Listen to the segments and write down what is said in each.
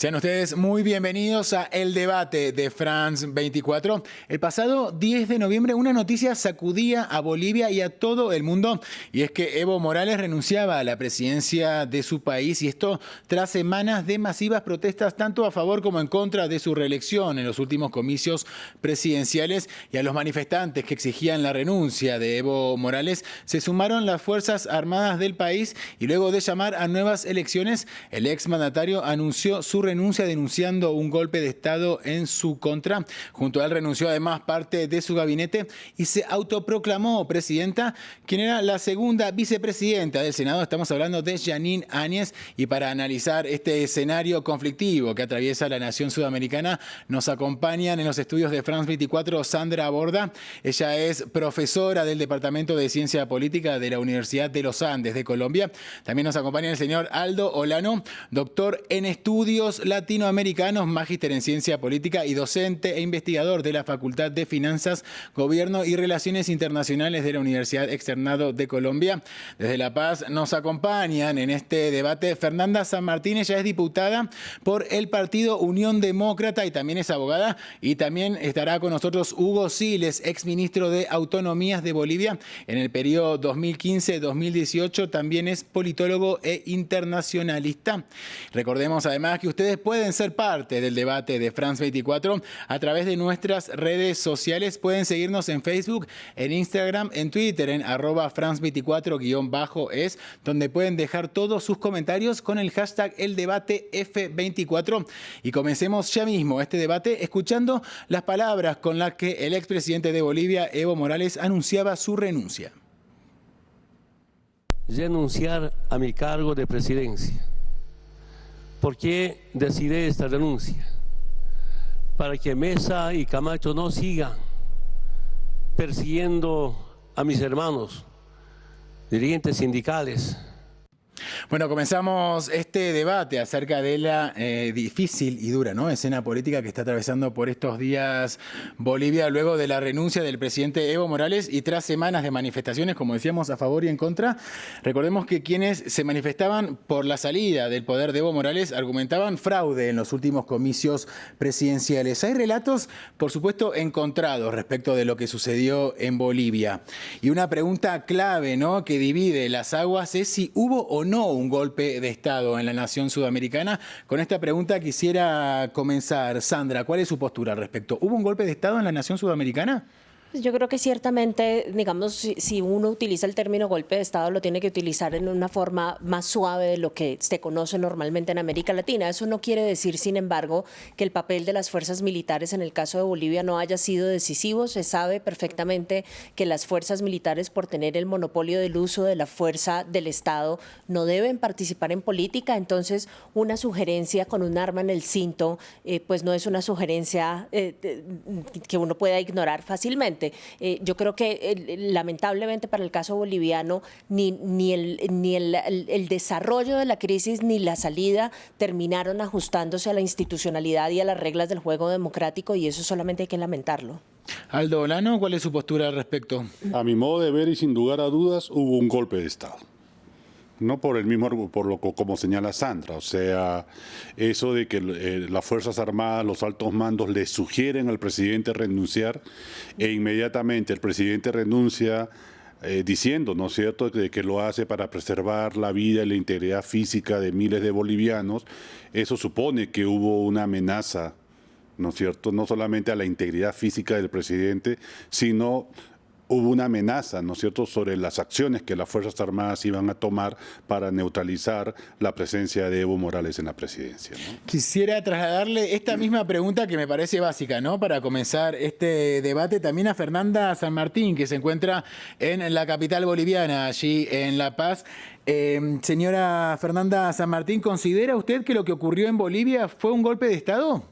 Sean ustedes muy bienvenidos a El Debate de France 24. El pasado 10 de noviembre una noticia sacudía a Bolivia y a todo el mundo, y es que Evo Morales renunciaba a la presidencia de su país, y esto tras semanas de masivas protestas tanto a favor como en contra de su reelección en los últimos comicios presidenciales. Y a los manifestantes que exigían la renuncia de Evo Morales se sumaron las Fuerzas Armadas del país, y luego de llamar a nuevas elecciones, el exmandatario anunció su renuncia denunciando un golpe de Estado en su contra. Junto a él renunció además parte de su gabinete y se autoproclamó presidenta, quien era la segunda vicepresidenta del Senado. Estamos hablando de Jeanine Áñez, y para analizar este escenario conflictivo que atraviesa la nación sudamericana nos acompañan en los estudios de France 24 Sandra Borda. Ella es profesora del Departamento de Ciencia Política de la Universidad de los Andes de Colombia. También nos acompaña el señor Aldo Olano, doctor en estudios latinoamericanos, magíster en ciencia política y docente e investigador de la Facultad de Finanzas, Gobierno y Relaciones Internacionales de la Universidad Externado de Colombia. Desde La Paz nos acompañan en este debate Fernanda San Martín. Ella es diputada por el partido Unión Demócrata y también es abogada. Y también estará con nosotros Hugo Siles, exministro de Autonomías de Bolivia en el periodo 2015-2018. También es politólogo e internacionalista. Recordemos además que ustedes pueden ser parte del debate de France 24 a través de nuestras redes sociales. Pueden seguirnos en Facebook, en Instagram, en Twitter, en @France24_es, donde pueden dejar todos sus comentarios con el hashtag ElDebateF24. Y comencemos ya mismo este debate escuchando las palabras con las que el expresidente de Bolivia, Evo Morales, anunciaba su renuncia. Renunciar a mi cargo de presidencia. ¿Por qué decidí esta renuncia? Para que Mesa y Camacho no sigan persiguiendo a mis hermanos, dirigentes sindicales. Bueno, comenzamos este debate acerca de la difícil y dura, ¿no?, escena política que está atravesando por estos días Bolivia luego de la renuncia del presidente Evo Morales y tras semanas de manifestaciones, como decíamos, a favor y en contra. Recordemos que quienes se manifestaban por la salida del poder de Evo Morales argumentaban fraude en los últimos comicios presidenciales. Hay relatos, por supuesto, encontrados respecto de lo que sucedió en Bolivia. Y una pregunta clave, ¿no?, que divide las aguas es si hubo o no un golpe de Estado en la nación sudamericana. Con esta pregunta quisiera comenzar. Sandra, ¿cuál es su postura al respecto? ¿Hubo un golpe de Estado en la nación sudamericana? Yo creo que ciertamente, digamos, si uno utiliza el término golpe de Estado, lo tiene que utilizar en una forma más suave de lo que se conoce normalmente en América Latina. Eso no quiere decir, sin embargo, que el papel de las fuerzas militares en el caso de Bolivia no haya sido decisivo. Se sabe perfectamente que las fuerzas militares, por tener el monopolio del uso de la fuerza del Estado, no deben participar en política. Entonces, una sugerencia con un arma en el cinto, pues no es una sugerencia que uno pueda ignorar fácilmente. Yo creo que lamentablemente para el caso boliviano ni el desarrollo de la crisis ni la salida terminaron ajustándose a la institucionalidad y a las reglas del juego democrático, y eso solamente hay que lamentarlo. Aldo Olano, ¿cuál es su postura al respecto? A mi modo de ver y sin lugar a dudas hubo un golpe de Estado. No por el mismo, por lo como señala Sandra, o sea, eso de que las Fuerzas Armadas, los altos mandos le sugieren al presidente renunciar e inmediatamente el presidente renuncia diciendo, ¿no es cierto?, de que lo hace para preservar la vida y la integridad física de miles de bolivianos. Eso supone que hubo una amenaza, ¿no es cierto?, no solamente a la integridad física del presidente, sino hubo una amenaza, ¿no es cierto?, sobre las acciones que las Fuerzas Armadas iban a tomar para neutralizar la presencia de Evo Morales en la presidencia, ¿no? Quisiera trasladarle esta misma pregunta que me parece básica, ¿no?, para comenzar este debate, también a Fernanda San Martín, que se encuentra en la capital boliviana, allí en La Paz. Señora Fernanda San Martín, ¿considera usted que lo que ocurrió en Bolivia fue un golpe de Estado?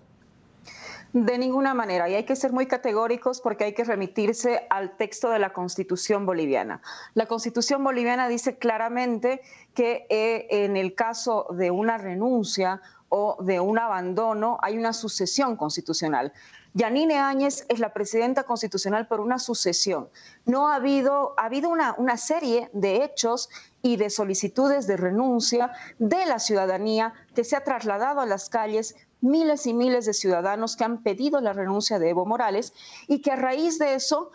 De ninguna manera, y hay que ser muy categóricos porque hay que remitirse al texto de la Constitución boliviana. La Constitución boliviana dice claramente que en el caso de una renuncia o de un abandono hay una sucesión constitucional. Yanine Áñez es la presidenta constitucional por una sucesión. No ha habido una serie de hechos y de solicitudes de renuncia de la ciudadanía que se ha trasladado a las calles, miles y miles de ciudadanos que han pedido la renuncia de Evo Morales y que a raíz de eso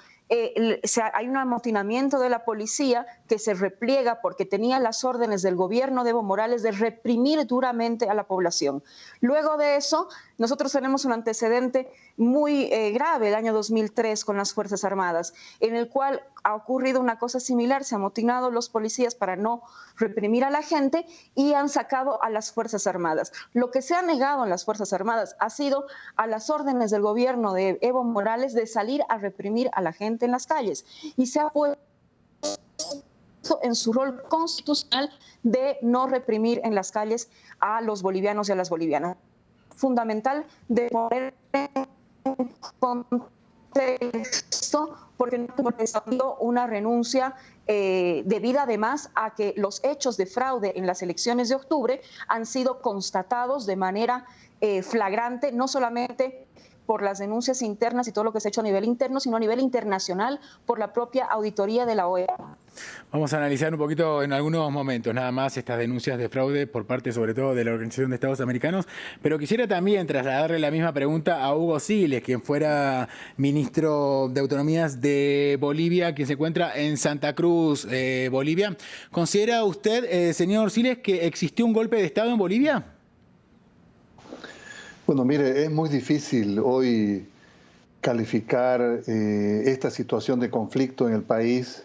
hay un amotinamiento de la policía que se repliega porque tenía las órdenes del gobierno de Evo Morales de reprimir duramente a la población. Luego de eso, nosotros tenemos un antecedente muy grave el año 2003 con las Fuerzas Armadas, en el cual ha ocurrido una cosa similar, se han amotinado los policías para no reprimir a la gente y han sacado a las Fuerzas Armadas. Lo que se ha negado en las Fuerzas Armadas ha sido a las órdenes del gobierno de Evo Morales de salir a reprimir a la gente en las calles y se ha puesto en su rol constitucional de no reprimir en las calles a los bolivianos y a las bolivianas. Fundamental de poner en contexto porque no hemos tenido una renuncia debida además a que los hechos de fraude en las elecciones de octubre han sido constatados de manera flagrante, no solamente por las denuncias internas y todo lo que se ha hecho a nivel interno, sino a nivel internacional por la propia auditoría de la OEA. Vamos a analizar un poquito en algunos momentos nada más estas denuncias de fraude por parte sobre todo de la Organización de Estados Americanos, pero quisiera también trasladarle la misma pregunta a Hugo Siles, quien fuera ministro de Autonomías de Bolivia, quien se encuentra en Santa Cruz, Bolivia. ¿Considera usted, señor Siles, que existió un golpe de Estado en Bolivia? Bueno, mire, es muy difícil hoy calificar esta situación de conflicto en el país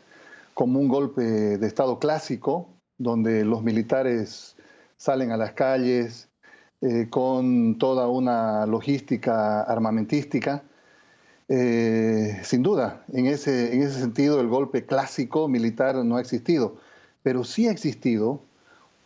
como un golpe de Estado clásico, donde los militares salen a las calles con toda una logística armamentística. Sin duda, en ese sentido, el golpe clásico militar no ha existido, pero sí ha existido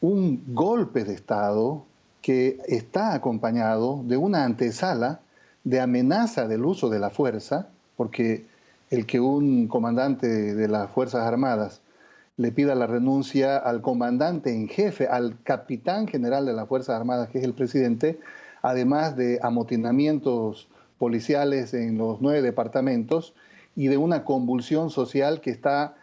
un golpe de Estado que está acompañado de una antesala de amenaza del uso de la fuerza, porque el que un comandante de las Fuerzas Armadas le pida la renuncia al comandante en jefe, al capitán general de las Fuerzas Armadas, que es el presidente, además de amotinamientos policiales en los 9 departamentos y de una convulsión social que está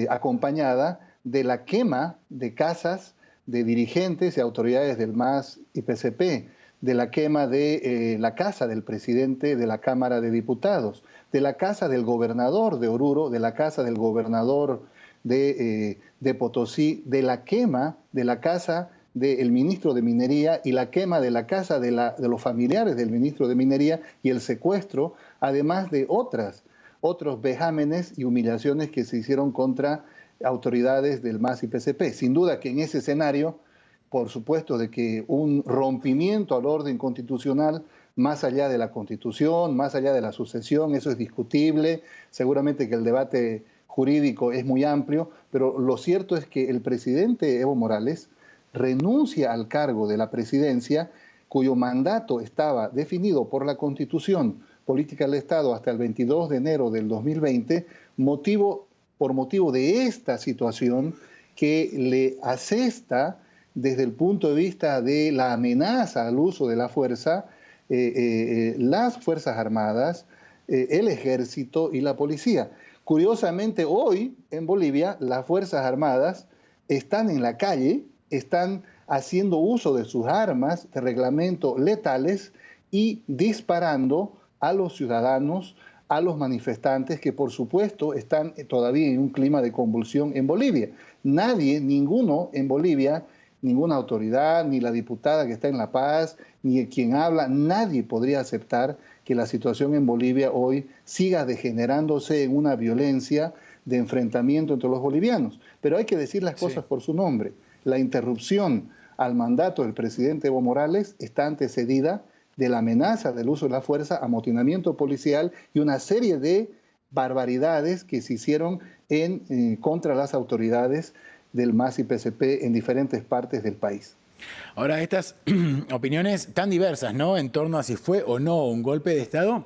acompañada de la quema de casas de dirigentes y autoridades del MAS y PCP, de la quema de la casa del presidente de la Cámara de Diputados, de la casa del gobernador de Oruro, de la casa del gobernador de Potosí, de la quema de la casa del ministro de Minería y la quema de la casa de los familiares del ministro de Minería y el secuestro, además de otros vejámenes y humillaciones que se hicieron contra autoridades del MAS y PCP. Sin duda que en ese escenario, por supuesto de que un rompimiento al orden constitucional, más allá de la Constitución, más allá de la sucesión, eso es discutible, seguramente que el debate jurídico es muy amplio, pero lo cierto es que el presidente Evo Morales renuncia al cargo de la presidencia, cuyo mandato estaba definido por la Constitución Política del Estado hasta el 22 de enero del 2020, por motivo de esta situación que le asesta desde el punto de vista de la amenaza al uso de la fuerza, las Fuerzas Armadas, el Ejército y la Policía. Curiosamente, hoy en Bolivia las Fuerzas Armadas están en la calle, están haciendo uso de sus armas de reglamento letales y disparando a los ciudadanos, a los manifestantes que por supuesto están todavía en un clima de convulsión en Bolivia. Nadie, ninguno en Bolivia, ninguna autoridad, ni la diputada que está en La Paz, ni quien habla, nadie podría aceptar que la situación en Bolivia hoy siga degenerándose en una violencia de enfrentamiento entre los bolivianos. Pero hay que decir las cosas por su nombre. La interrupción al mandato del presidente Evo Morales está antecedida de la amenaza del uso de la fuerza, amotinamiento policial y una serie de barbaridades que se hicieron contra las autoridades del MAS y PCP en diferentes partes del país. Ahora, estas opiniones tan diversas, ¿no?, en torno a si fue o no un golpe de Estado,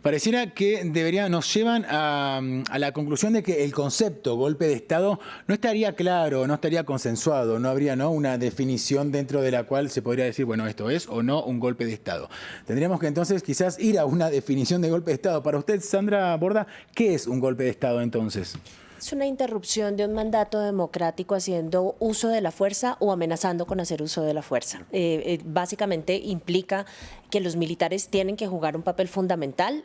pareciera que nos llevan a la conclusión de que el concepto golpe de Estado no estaría claro, no estaría consensuado, no habría, ¿no?, una definición dentro de la cual se podría decir, bueno, esto es o no un golpe de Estado. Tendríamos que entonces quizás ir a una definición de golpe de Estado. Para usted, Sandra Borda, ¿qué es un golpe de Estado entonces? Es una interrupción de un mandato democrático haciendo uso de la fuerza o amenazando con hacer uso de la fuerza. Básicamente implica que los militares tienen que jugar un papel fundamental,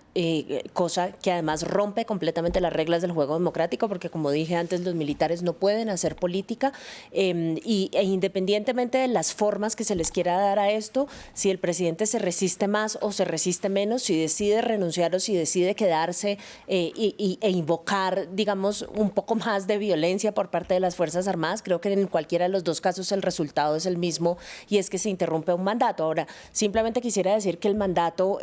cosa que además rompe completamente las reglas del juego democrático, porque como dije antes, los militares no pueden hacer política e independientemente de las formas que se les quiera dar a esto, si el presidente se resiste más o se resiste menos, si decide renunciar o si decide quedarse e invocar, digamos, un poco más de violencia por parte de las Fuerzas Armadas, creo que en cualquiera de los dos casos el resultado es el mismo y es que se interrumpe un mandato. Ahora, simplemente quisiera decir que el mandato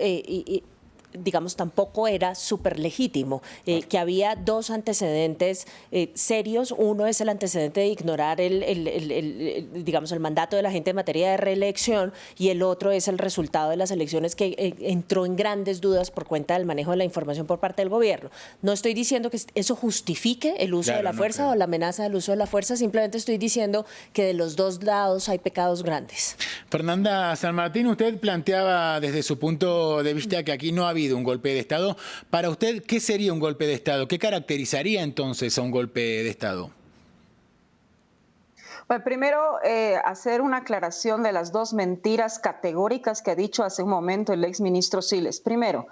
digamos, tampoco era súper legítimo, que había dos antecedentes serios. Uno es el antecedente de ignorar digamos, el mandato de la gente en materia de reelección, y el otro es el resultado de las elecciones que entró en grandes dudas por cuenta del manejo de la información por parte del gobierno. No estoy diciendo que eso justifique el uso de la fuerza o la amenaza del uso de la fuerza, simplemente estoy diciendo que de los dos lados hay pecados grandes. Fernanda San Martín, usted planteaba desde su punto de vista que aquí no ha habido un golpe de Estado. Para usted, ¿qué sería un golpe de Estado? ¿Qué caracterizaría entonces a un golpe de Estado? Bueno, primero, hacer una aclaración de las dos mentiras categóricas que ha dicho hace un momento el exministro Siles. Primero,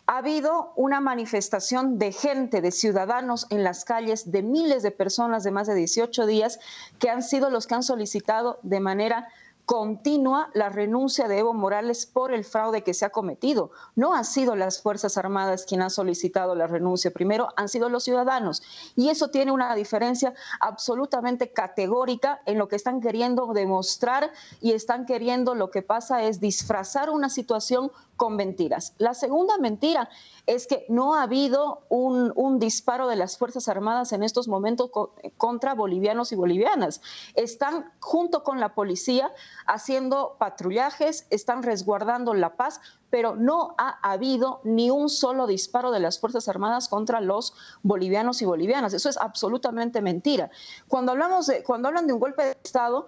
ha habido una manifestación de gente, de ciudadanos en las calles, de miles de personas de más de 18 días, que han sido los que han solicitado de manera continua la renuncia de Evo Morales por el fraude que se ha cometido. No han sido las Fuerzas Armadas quienes han solicitado la renuncia, primero han sido los ciudadanos. Y eso tiene una diferencia absolutamente categórica en lo que están queriendo demostrar y están queriendo, lo que pasa es disfrazar una situación con mentiras. La segunda mentira es que no ha habido un disparo de las Fuerzas Armadas en estos momentos contra bolivianos y bolivianas. Están junto con la policía haciendo patrullajes, están resguardando la paz, pero no ha habido ni un solo disparo de las Fuerzas Armadas contra los bolivianos y bolivianas. Eso es absolutamente mentira. Cuando hablan de un golpe de Estado,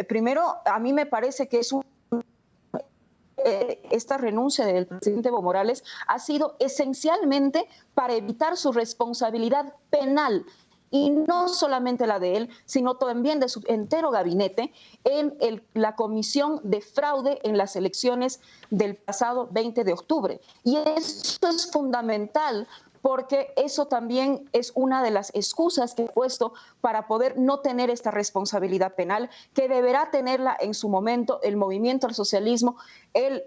primero a mí me parece que es esta renuncia del presidente Evo Morales ha sido esencialmente para evitar su responsabilidad penal, y no solamente la de él, sino también de su entero gabinete en la comisión de fraude en las elecciones del pasado 20 de octubre. Y eso es fundamental, porque eso también es una de las excusas que he puesto para poder no tener esta responsabilidad penal, que deberá tenerla en su momento el Movimiento al Socialismo, el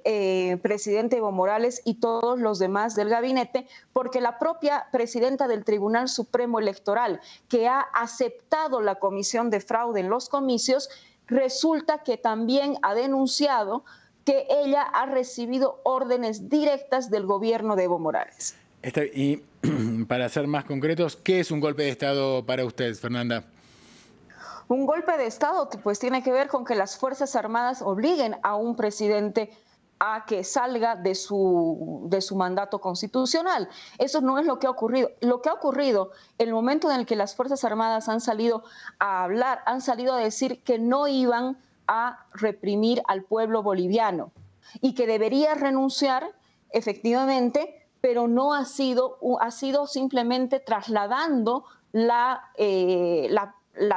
presidente Evo Morales y todos los demás del gabinete, porque la propia presidenta del Tribunal Supremo Electoral, que ha aceptado la comisión de fraude en los comicios, resulta que también ha denunciado que ella ha recibido órdenes directas del gobierno de Evo Morales. Y para ser más concretos, ¿qué es un golpe de Estado para usted, Fernanda? Un golpe de Estado pues tiene que ver con que las Fuerzas Armadas obliguen a un presidente a que salga de su mandato constitucional. Eso no es lo que ha ocurrido. Lo que ha ocurrido, el momento en el que las Fuerzas Armadas han salido a hablar, han salido a decir que no iban a reprimir al pueblo boliviano y que debería renunciar, efectivamente, pero no ha sido simplemente trasladando la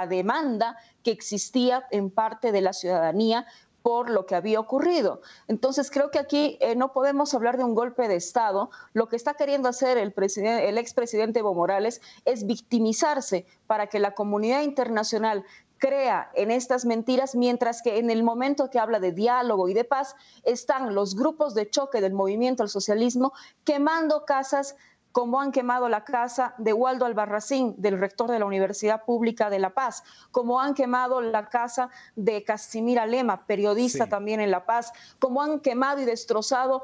demanda que existía en parte de la ciudadanía por lo que había ocurrido. Entonces creo que aquí no podemos hablar de un golpe de Estado. Lo que está queriendo hacer el expresidente Evo Morales es victimizarse para que la comunidad internacional crea en estas mentiras, mientras que en el momento que habla de diálogo y de paz están los grupos de choque del Movimiento al Socialismo quemando casas, como han quemado la casa de Waldo Albarracín, del rector de la Universidad Pública de La Paz, como han quemado la casa de Casimira Lema, periodista también en La Paz, como han quemado y destrozado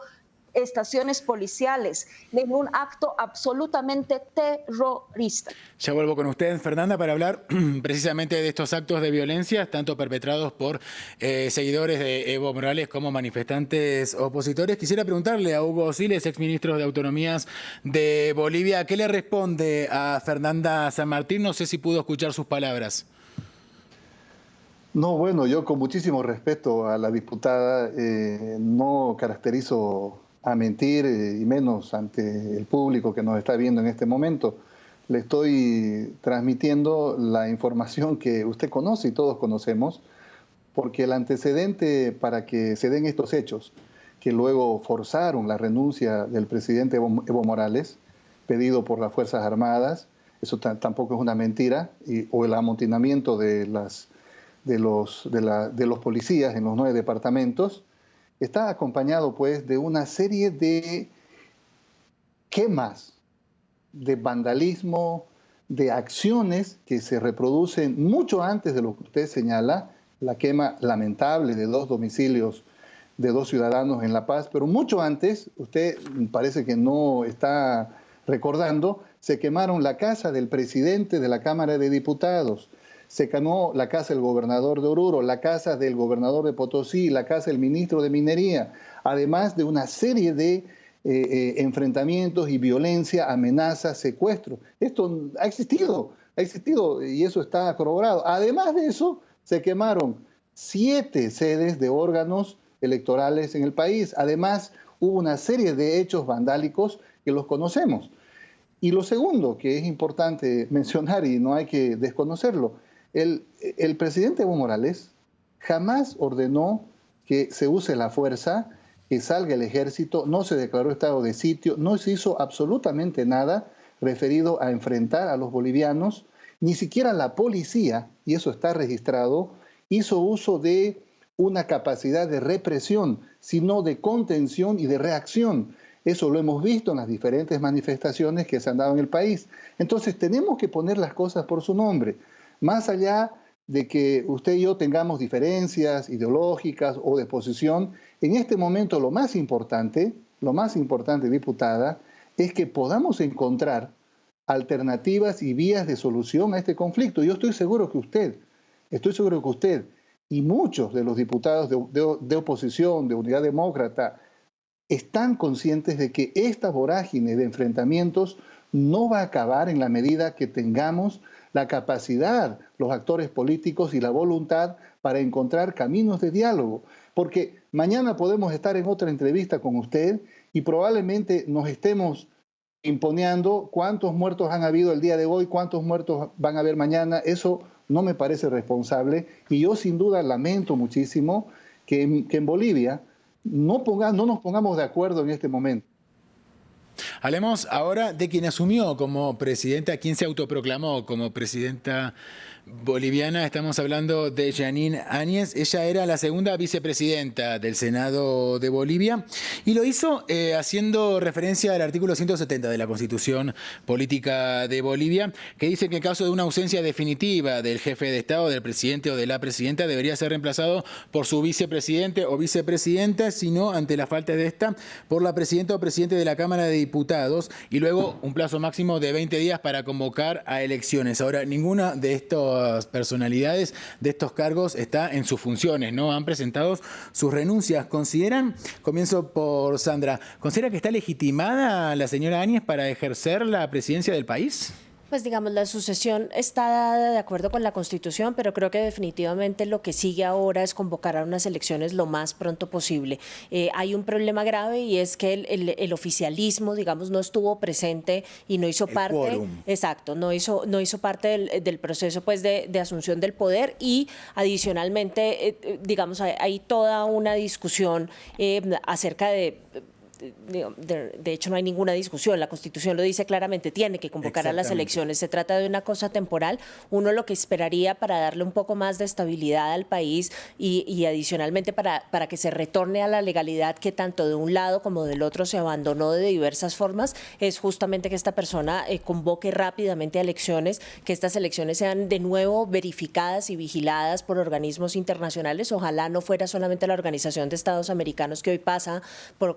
estaciones policiales en un acto absolutamente terrorista. Ya vuelvo con usted, Fernanda, para hablar precisamente de estos actos de violencia, tanto perpetrados por seguidores de Evo Morales como manifestantes opositores. Quisiera preguntarle a Hugo Siles, exministro de Autonomías de Bolivia, ¿qué le responde a Fernanda San Martín? No sé si pudo escuchar sus palabras. No, bueno, yo con muchísimo respeto a la diputada no caracterizo a mentir y menos ante el público que nos está viendo en este momento. Le estoy transmitiendo la información que usted conoce y todos conocemos, porque el antecedente para que se den estos hechos, que luego forzaron la renuncia del presidente Evo Morales, pedido por las Fuerzas Armadas, eso tampoco es una mentira, o el amotinamiento de los policías en los 9 departamentos, está acompañado pues de una serie de quemas, de vandalismo, de acciones que se reproducen mucho antes de lo que usted señala, la quema lamentable de 2 domicilios de 2 ciudadanos en La Paz, pero mucho antes, usted parece que no está recordando, se quemaron la casa del presidente de la Cámara de Diputados, se quemó la casa del gobernador de Oruro, la casa del gobernador de Potosí, la casa del ministro de Minería, además de una serie de enfrentamientos y violencia, amenazas, secuestros. Esto ha existido y eso está corroborado. Además de eso, se quemaron 7 sedes de órganos electorales en el país. Además, hubo una serie de hechos vandálicos que los conocemos. Y lo segundo que es importante mencionar y no hay que desconocerlo, el presidente Evo Morales jamás ordenó que se use la fuerza, que salga el ejército, no se declaró estado de sitio, no se hizo absolutamente nada referido a enfrentar a los bolivianos, ni siquiera la policía, y eso está registrado, hizo uso de una capacidad de represión, sino de contención y de reacción. Eso lo hemos visto en las diferentes manifestaciones que se han dado en el país. Entonces tenemos que poner las cosas por su nombre. Más allá de que usted y yo tengamos diferencias ideológicas o de posición, en este momento lo más importante, diputada, es que podamos encontrar alternativas y vías de solución a este conflicto. Yo estoy seguro que usted y muchos de los diputados de oposición, de Unidad Demócrata, están conscientes de que esta vorágine de enfrentamientos no va a acabar en la medida que tengamos la capacidad, los actores políticos y la voluntad para encontrar caminos de diálogo. Porque mañana podemos estar en otra entrevista con usted y probablemente nos estemos imponiendo cuántos muertos han habido el día de hoy, cuántos muertos van a haber mañana. Eso no me parece responsable y yo sin duda lamento muchísimo que en Bolivia no nos pongamos de acuerdo en este momento. Hablemos ahora de quien asumió como presidenta, quien se autoproclamó como presidenta boliviana. Estamos hablando de Jeanine Áñez. Ella era la segunda vicepresidenta del Senado de Bolivia y lo hizo haciendo referencia al artículo 170 de la Constitución Política de Bolivia, que dice que en caso de una ausencia definitiva del jefe de Estado, del presidente o de la presidenta, debería ser reemplazado por su vicepresidente o vicepresidenta, sino ante la falta de esta, por la presidenta o presidente de la Cámara de Diputados, y luego un plazo máximo de 20 días para convocar a elecciones. Ahora, ninguna de estas personalidades de estos cargos está en sus funciones, ¿no? Han presentado sus renuncias. Comienzo por Sandra, ¿considera que está legitimada la señora Áñez para ejercer la presidencia del país? Pues digamos, la sucesión está dada de acuerdo con la Constitución, pero creo que definitivamente lo que sigue ahora es convocar a unas elecciones lo más pronto posible. Hay un problema grave y es que el oficialismo, digamos, no estuvo presente y no hizo parte. Quórum. Exacto, no hizo parte del proceso pues de asunción del poder y adicionalmente, digamos, hay toda una discusión acerca de hecho no hay ninguna discusión, la Constitución lo dice claramente, tiene que convocar a las elecciones, se trata de una cosa temporal. Uno lo que esperaría para darle un poco más de estabilidad al país y adicionalmente para que se retorne a la legalidad que tanto de un lado como del otro se abandonó de diversas formas, es justamente que esta persona convoque rápidamente a elecciones, que estas elecciones sean de nuevo verificadas y vigiladas por organismos internacionales. Ojalá no fuera solamente la Organización de Estados Americanos, que hoy pasa por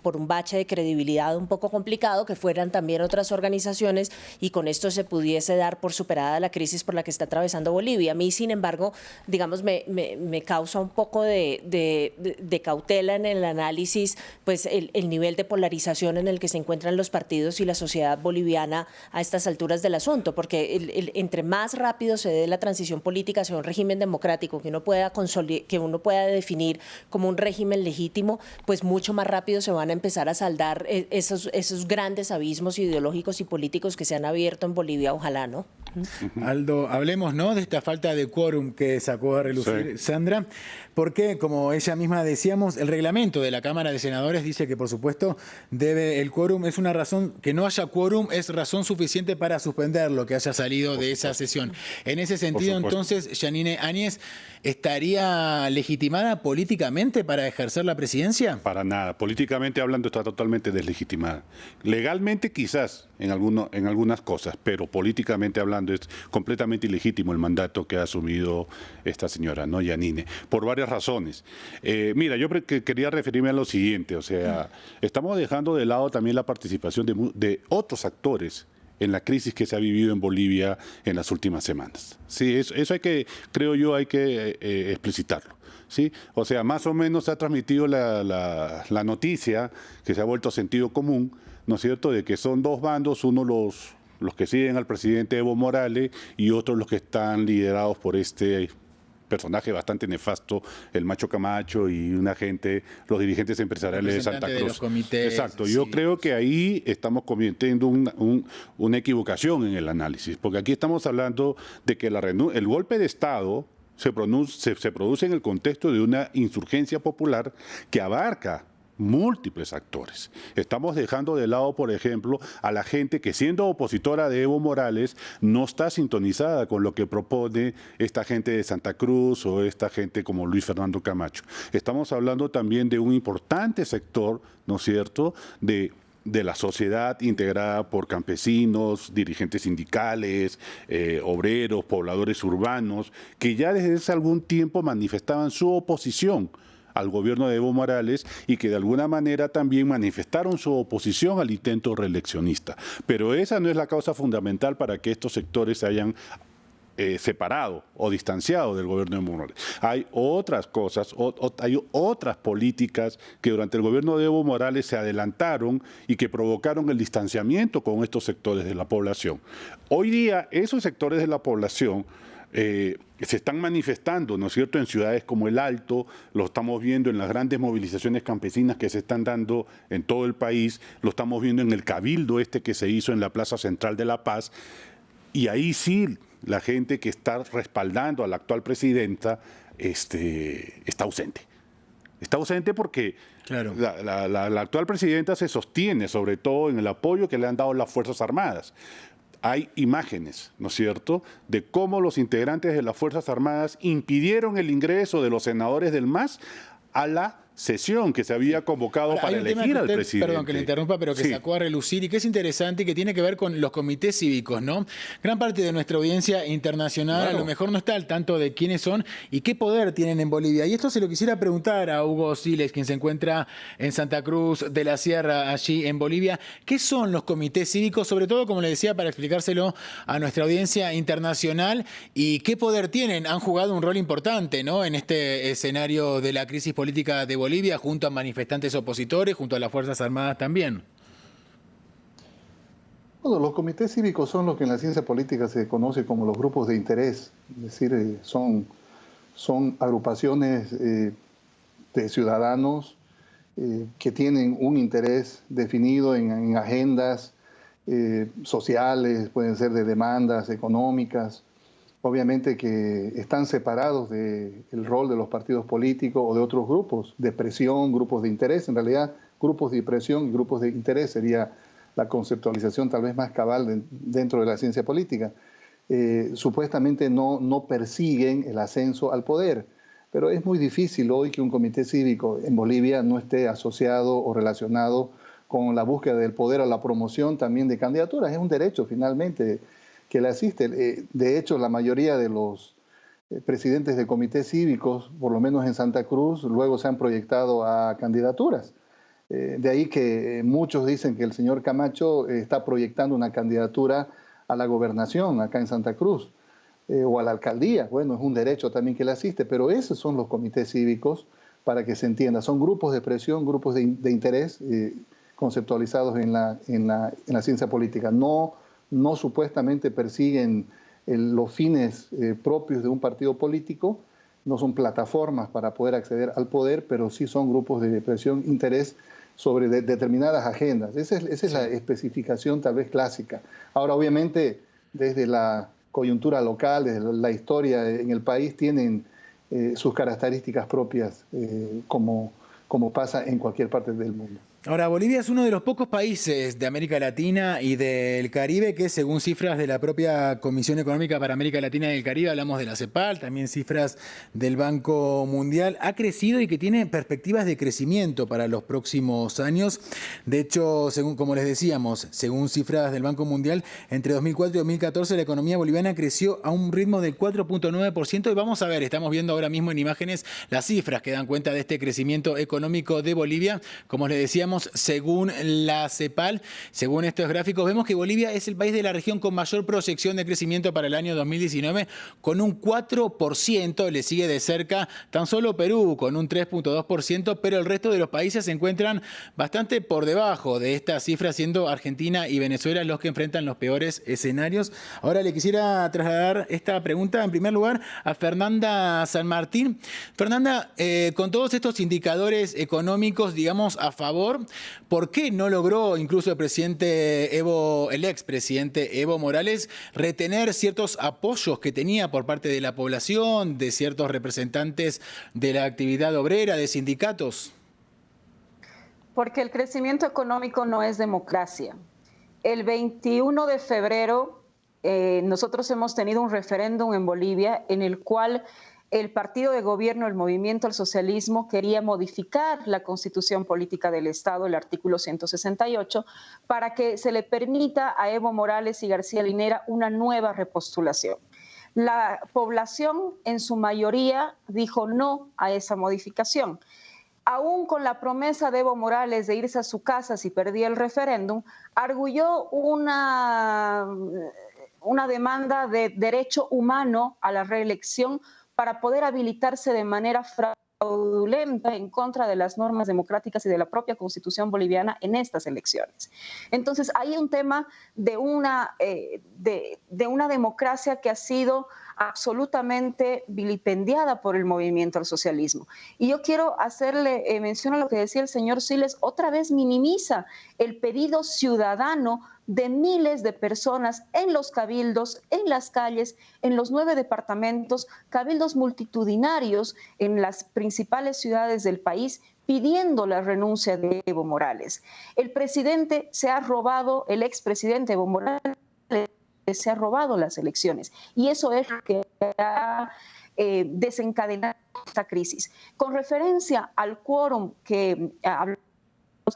por un bache de credibilidad un poco complicado, que fueran también otras organizaciones y con esto se pudiese dar por superada la crisis por la que está atravesando Bolivia. A mí, sin embargo, digamos, me causa un poco de cautela en el análisis, pues el nivel de polarización en el que se encuentran los partidos y la sociedad boliviana a estas alturas del asunto, porque entre más rápido se dé la transición política hacia un régimen democrático que uno pueda definir como un régimen legítimo, pues mucho más rápido se van a empezar a saldar esos grandes abismos ideológicos y políticos que se han abierto en Bolivia, ojalá, ¿no? Aldo, hablemos, ¿no?, de esta falta de quórum que sacó a relucir Sandra, porque, como ella misma decíamos, el reglamento de la Cámara de Senadores dice que, por supuesto, el quórum es una razón, que no haya quórum es razón suficiente para suspender lo que haya salido de esa sesión. En ese sentido, entonces, Yanine Áñez, ¿estaría legitimada políticamente para ejercer la presidencia? Para nada. Políticamente hablando está totalmente deslegitimada. Legalmente quizás en algunas cosas, pero políticamente hablando es completamente ilegítimo el mandato que ha asumido esta señora, ¿no?, Yanine, por varias razones. Mira, yo quería referirme a lo siguiente, o sea, estamos dejando de lado también la participación de otros actores en la crisis que se ha vivido en Bolivia en las últimas semanas. Sí, eso hay que, creo yo, hay que explicitarlo. ¿Sí? O sea, más o menos se ha transmitido la noticia, que se ha vuelto sentido común, ¿no es cierto?, de que son dos bandos, uno los que siguen al presidente Evo Morales y otros los que están liderados por este personaje bastante nefasto, el Macho Camacho y una gente, los dirigentes empresariales de Santa Cruz. De los comités, exacto, yo creo que ahí estamos cometiendo una equivocación en el análisis, porque aquí estamos hablando de que el golpe de Estado se produce en el contexto de una insurgencia popular que abarca múltiples actores. Estamos dejando de lado, por ejemplo, a la gente que, siendo opositora de Evo Morales, no está sintonizada con lo que propone esta gente de Santa Cruz o esta gente como Luis Fernando Camacho. Estamos hablando también de un importante sector, ¿no es cierto?, de la sociedad integrada por campesinos, dirigentes sindicales, obreros, pobladores urbanos, que ya desde hace algún tiempo manifestaban su oposición al gobierno de Evo Morales y que de alguna manera también manifestaron su oposición al intento reeleccionista. Pero esa no es la causa fundamental para que estos sectores se hayan separado o distanciado del gobierno de Evo Morales. Hay otras cosas, hay otras políticas que durante el gobierno de Evo Morales se adelantaron y que provocaron el distanciamiento con estos sectores de la población. Hoy día esos sectores de la población se están manifestando, ¿no es cierto?, en ciudades como El Alto, lo estamos viendo en las grandes movilizaciones campesinas que se están dando en todo el país, lo estamos viendo en el cabildo que se hizo en la Plaza Central de La Paz, y ahí sí la gente que está respaldando a la actual presidenta está ausente. Está ausente porque claro, la actual presidenta se sostiene sobre todo en el apoyo que le han dado las Fuerzas Armadas. Hay imágenes, ¿no es cierto?, de cómo los integrantes de las Fuerzas Armadas impidieron el ingreso de los senadores del MAS a la sesión que se había convocado para elegir al presidente. Perdón que le interrumpa, pero que sacó a relucir y que es interesante y que tiene que ver con los comités cívicos, ¿no? Gran parte de nuestra audiencia internacional a lo mejor no está al tanto de quiénes son y qué poder tienen en Bolivia. Y esto se lo quisiera preguntar a Hugo Siles, quien se encuentra en Santa Cruz de la Sierra, allí en Bolivia. ¿Qué son los comités cívicos? Sobre todo, como le decía, para explicárselo a nuestra audiencia internacional, y qué poder tienen. Han jugado un rol importante, ¿no?, en este escenario de la crisis política de Bolivia, junto a manifestantes opositores, junto a las Fuerzas Armadas también. Bueno, los comités cívicos son lo que en la ciencia política se conoce como los grupos de interés, es decir, son agrupaciones de ciudadanos que tienen un interés definido en agendas sociales, pueden ser de demandas económicas. Obviamente que están separados del rol de los partidos políticos o de otros grupos de presión, grupos de interés. En realidad, grupos de presión y grupos de interés sería la conceptualización tal vez más cabal dentro de la ciencia política. Supuestamente no persiguen el ascenso al poder, pero es muy difícil hoy que un comité cívico en Bolivia no esté asociado o relacionado con la búsqueda del poder o la promoción también de candidaturas. Es un derecho finalmente que le asiste. De hecho, la mayoría de los presidentes de comités cívicos, por lo menos en Santa Cruz, luego se han proyectado a candidaturas. De ahí que muchos dicen que el señor Camacho está proyectando una candidatura a la gobernación acá en Santa Cruz o a la alcaldía. Bueno, es un derecho también que le asiste, pero esos son los comités cívicos, para que se entienda. Son grupos de presión, grupos de interés conceptualizados en la ciencia política. No supuestamente persiguen los fines propios de un partido político, no son plataformas para poder acceder al poder, pero sí son grupos de presión, interés sobre determinadas agendas. Esa es la especificación tal vez clásica. Ahora, obviamente, desde la coyuntura local, desde la historia en el país, tienen sus características propias, como pasa en cualquier parte del mundo. Ahora, Bolivia es uno de los pocos países de América Latina y del Caribe que, según cifras de la propia Comisión Económica para América Latina y el Caribe, hablamos de la CEPAL, también cifras del Banco Mundial, ha crecido y que tiene perspectivas de crecimiento para los próximos años. De hecho, como les decíamos, según cifras del Banco Mundial, entre 2004 y 2014 la economía boliviana creció a un ritmo del 4.9%, y vamos a ver, estamos viendo ahora mismo en imágenes las cifras que dan cuenta de este crecimiento económico de Bolivia. Como les decíamos, según la CEPAL, según estos gráficos, vemos que Bolivia es el país de la región con mayor proyección de crecimiento para el año 2019, con un 4%, le sigue de cerca tan solo Perú, con un 3.2%, pero el resto de los países se encuentran bastante por debajo de esta cifra, siendo Argentina y Venezuela los que enfrentan los peores escenarios. Ahora le quisiera trasladar esta pregunta, en primer lugar, a Fernanda San Martín. Fernanda, con todos estos indicadores económicos, digamos, a favor, ¿por qué no logró incluso el expresidente Evo Morales retener ciertos apoyos que tenía por parte de la población, de ciertos representantes de la actividad obrera, de sindicatos? Porque el crecimiento económico no es democracia. El 21 de febrero nosotros hemos tenido un referéndum en Bolivia en el cual el partido de gobierno, el Movimiento al Socialismo, quería modificar la Constitución Política del Estado, el artículo 168, para que se le permita a Evo Morales y García Linera una nueva repostulación. La población, en su mayoría, dijo no a esa modificación. Aún con la promesa de Evo Morales de irse a su casa si perdía el referéndum, arguyó una demanda de derecho humano a la reelección para poder habilitarse de manera fraudulenta en contra de las normas democráticas y de la propia Constitución boliviana en estas elecciones. Entonces, hay un tema de una democracia que ha sido absolutamente vilipendiada por el Movimiento al Socialismo. Y yo quiero hacerle mención a lo que decía el señor Siles, otra vez minimiza el pedido ciudadano de miles de personas en los cabildos, en las calles, en los 9 departamentos, cabildos multitudinarios en las principales ciudades del país, pidiendo la renuncia de Evo Morales. El presidente se ha robado, el expresidente Evo Morales se ha robado las elecciones, y eso es lo que ha desencadenado esta crisis. Con referencia al quórum que hablamos,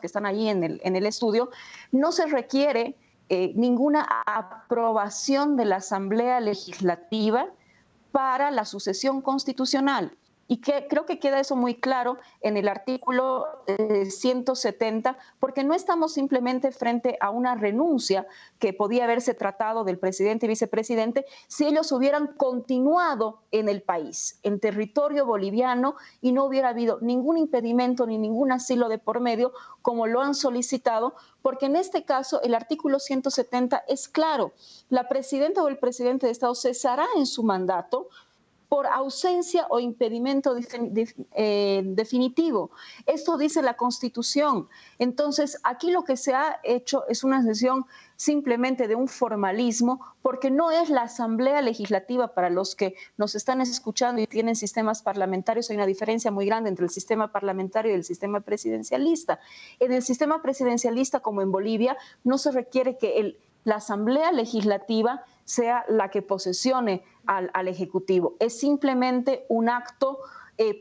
que están ahí en el estudio, no se requiere ninguna aprobación de la Asamblea Legislativa para la sucesión constitucional. Y que creo que queda eso muy claro en el artículo 170, porque no estamos simplemente frente a una renuncia que podía haberse tratado del presidente y vicepresidente si ellos hubieran continuado en el país, en territorio boliviano, y no hubiera habido ningún impedimento ni ningún asilo de por medio, como lo han solicitado, porque en este caso el artículo 170 es claro: la presidenta o el presidente de Estado cesará en su mandato por ausencia o impedimento definitivo. Esto dice la Constitución. Entonces, aquí lo que se ha hecho es una decisión simplemente de un formalismo, porque no es la Asamblea Legislativa. Para los que nos están escuchando y tienen sistemas parlamentarios, hay una diferencia muy grande entre el sistema parlamentario y el sistema presidencialista. En el sistema presidencialista, como en Bolivia, no se requiere que la Asamblea Legislativa sea la que posesione al Ejecutivo. Es simplemente un acto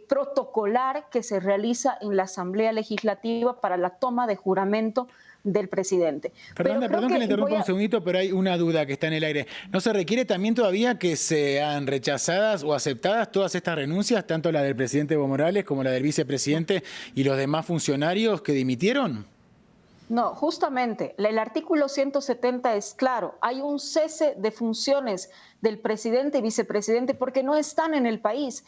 protocolar que se realiza en la Asamblea Legislativa para la toma de juramento del presidente. Fernanda, perdón que le interrumpa un segundito, pero hay una duda que está en el aire. ¿No se requiere también todavía que sean rechazadas o aceptadas todas estas renuncias, tanto la del presidente Evo Morales como la del vicepresidente y los demás funcionarios que dimitieron? No, justamente, el artículo 170 es claro, hay un cese de funciones del presidente y vicepresidente porque no están en el país,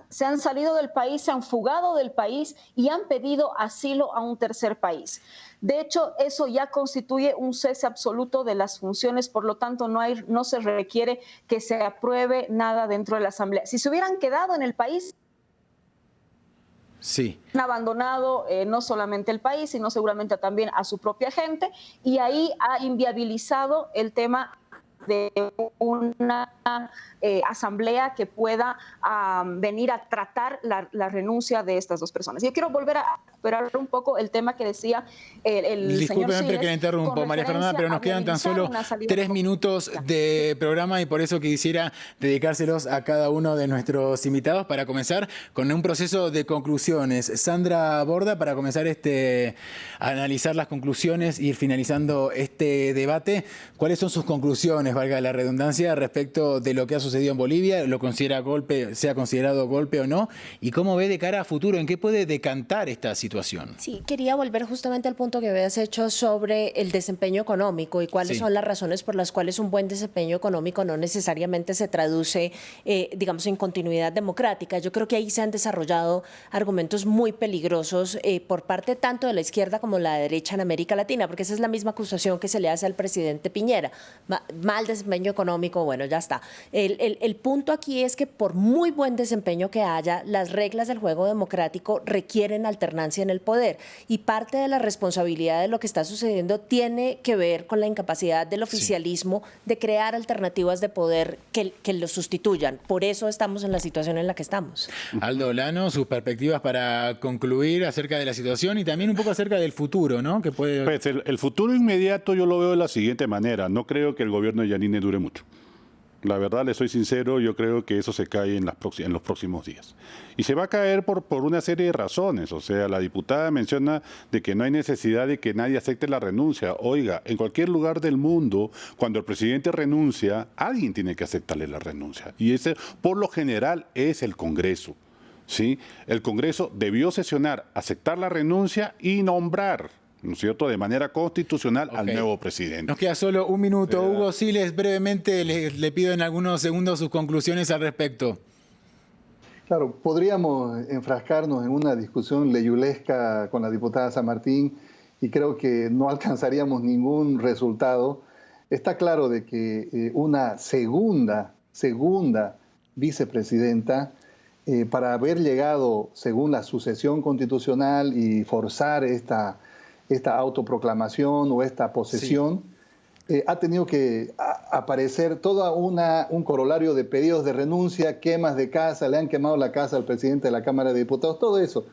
se han salido del país, se han fugado del país y han pedido asilo a un tercer país. De hecho, eso ya constituye un cese absoluto de las funciones, por lo tanto no se requiere que se apruebe nada dentro de la Asamblea. Si se hubieran quedado en el país, sí, han abandonado no solamente el país, sino seguramente también a su propia gente, y ahí ha inviabilizado el tema de una asamblea que pueda venir a tratar la renuncia de estas dos personas. Yo quiero volver a recuperar un poco el tema que decía el señor Siles. Que le interrumpo, María Fernanda, pero nos quedan tan solo 3 minutos de programa y por eso quisiera dedicárselos a cada uno de nuestros invitados para comenzar con un proceso de conclusiones. Sandra Borda, para comenzar a analizar las conclusiones y ir finalizando este debate, ¿cuáles son sus conclusiones, valga la redundancia, respecto de lo que ha sucedido en Bolivia? ¿Lo considera golpe, sea considerado golpe o no? ¿Y cómo ve de cara a futuro? ¿En qué puede decantar esta situación? Sí, quería volver justamente al punto que habías hecho sobre el desempeño económico y cuáles son las razones por las cuales un buen desempeño económico no necesariamente se traduce, digamos, en continuidad democrática. Yo creo que ahí se han desarrollado argumentos muy peligrosos por parte tanto de la izquierda como la derecha en América Latina, porque esa es la misma acusación que se le hace al presidente Piñera. Mal desempeño económico, bueno, ya está. El punto aquí es que por muy buen desempeño que haya, las reglas del juego democrático requieren alternancia en el poder y parte de la responsabilidad de lo que está sucediendo tiene que ver con la incapacidad del oficialismo de crear alternativas de poder que lo sustituyan. Por eso estamos en la situación en la que estamos. Aldo Olano, sus perspectivas para concluir acerca de la situación y también un poco acerca del futuro, ¿no? Que puede... Pues el futuro inmediato yo lo veo de la siguiente manera. No creo que el gobierno de Yanine dure mucho. La verdad, le soy sincero, yo creo que eso se cae en los próximos días. Y se va a caer por una serie de razones. O sea, la diputada menciona de que no hay necesidad de que nadie acepte la renuncia. Oiga, en cualquier lugar del mundo, cuando el presidente renuncia, alguien tiene que aceptarle la renuncia. Y ese, por lo general, es el Congreso. ¿Sí? El Congreso debió sesionar, aceptar la renuncia y nombrar, ¿no es cierto?, de manera constitucional al nuevo presidente. Nos queda solo un minuto. Hugo Siles, brevemente le pido en algunos segundos sus conclusiones al respecto. Claro, podríamos enfrascarnos en una discusión leyulesca con la diputada San Martín y creo que no alcanzaríamos ningún resultado. Está claro de que una segunda vicepresidenta, para haber llegado según la sucesión constitucional y forzar esta autoproclamación o esta posesión, ha tenido que aparecer todo un corolario de pedidos de renuncia, quemas de casa, le han quemado la casa al presidente de la Cámara de Diputados, todo eso.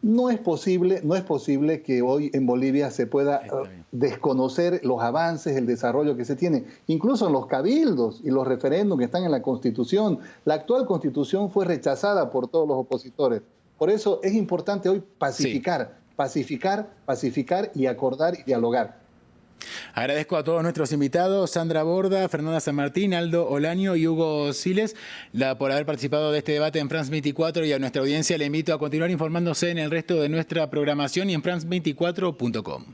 No es posible que hoy en Bolivia se pueda desconocer los avances, el desarrollo que se tiene, incluso en los cabildos y los referéndums que están en la Constitución. La actual Constitución fue rechazada por todos los opositores. Por eso es importante hoy pacificar y acordar y dialogar. Agradezco a todos nuestros invitados, Sandra Borda, Fernanda San Martín, Aldo Olano y Hugo Siles, por haber participado de este debate en France 24, y a nuestra audiencia le invito a continuar informándose en el resto de nuestra programación y en france24.com.